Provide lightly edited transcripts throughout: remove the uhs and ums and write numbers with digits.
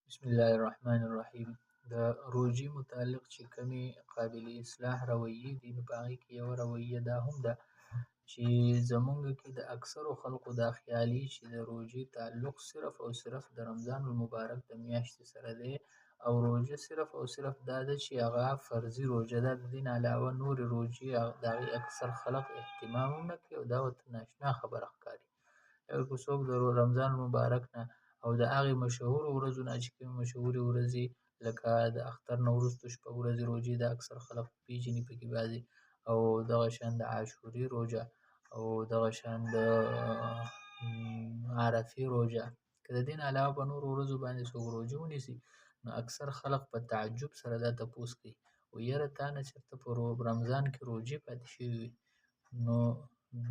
بسم الله الرحمن الرحیم. د روژې متعلق چې کومې قابل اصلاح رویې دي، نو په هغې کې یوه رویه دا هم ده چې زمونږ کې د اکثرو خلکو دا خیال وي چې د روژې تعلق صرف او صرف د رمضان المبارک د میاشتې سره دی، او روژه صرف او صرف دا ده چې هغه فرضي روژه ده. د دې نه علاوه نورې روژې د هغې اکثر خلک اهتمام هم نه کوي، او دا ورته ناشنا خبره ښکاري. که څوک د رمضان المبارک نه او د هغې مشهورو ورځو نه چې کومې مشهورې ورځې لکه د اختر نه وروسته شپږ ورځې روژې دا اکثر خلک پېژني پکې بعضې، او دغه شان د عاشورې روژه او دغه شان د عرفې روژه، که د دې نه علاوه په نورو ورځو باندې څوک روژه ونیسي، نو اکثر خلک په تعجب سره دا تپوس کوي، وایي یاره تا نه چېرته په رمضان کې روژې پاتې شوي وي. نو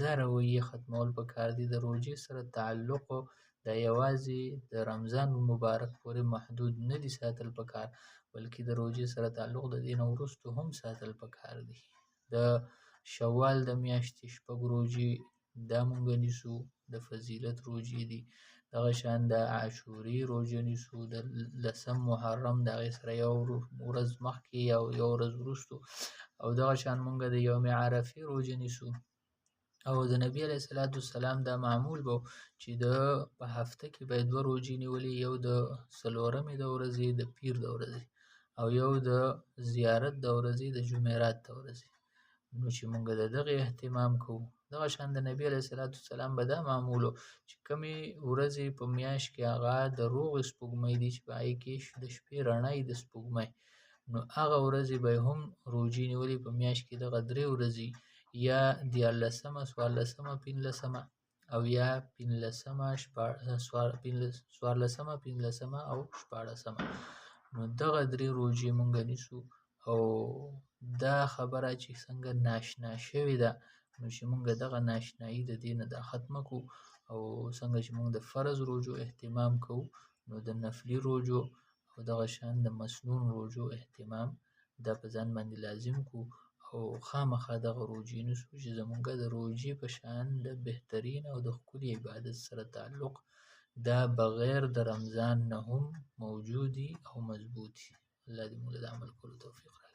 دا رویې ختمول پکار دي. د روژې سره تعلق دا یوازې د رمضان المبارک پورې محدود نه دي ساتل پکار، بلکې د روژې سره تعلق د دې نه وروسته هم ساتل پکار دي. د شوال د میاشتې شپږ روژې دا مونږ نیسو، د فضیلت روژې دي. دغه شان د عاشورې روژه نیسو، د 10 محرم د هغې سره یو ورځ مخکې یا یو ورځ وروستو، او دغه شان مونږ د یوم عرفې روژه نیسو. او د نبي علیه الصلاة والسلام دا معمول به چې په هفته کې به یې 2 روژې نیولې، یو د څلورمې د ورځې د پیر د ورځې، او یو د زیارت د ورځې د جمعرات د ورځې. نو چې مونږ د دغې اهتمام کوو. دغه شان د نبي علیه الصلاة والسلام به دا معمول و چې کومې ورځې په میاشت کې هغه د روغې سپوږمۍ دي چې په هغې کې د شپې رڼا وي د سپوږمۍ، نو هغه ورځې به یې هم روژې نیولې. په میاشت کې دغه 3 ورځې، یا 14مه، 14مه، 15مه، او یا 15مه، 15مه او 16مه. نو دغه 3 روژې مونږ نیسو، او دا خبره چې څنګه ناشنا شوې ده، نو چې مونږ دغه ناشنایي د دې نه دا ختمه کړو، او څنګه چې مونږ د فرض روژو اهتمام کوو، نو د نفلي روژو او دغه شان د مسنون روژو اهتمام دا په ځان باندې لازم کړو، او خامخا دغه روژې نیسو چې زمونږ د روژې په شان د بهترین او د ښکلي عبادت سره تعلق دا بغیر د رمضان نه هم موجود وي او مضبوط وي. الله دې موږ له عمل کولو توفیق راکړي.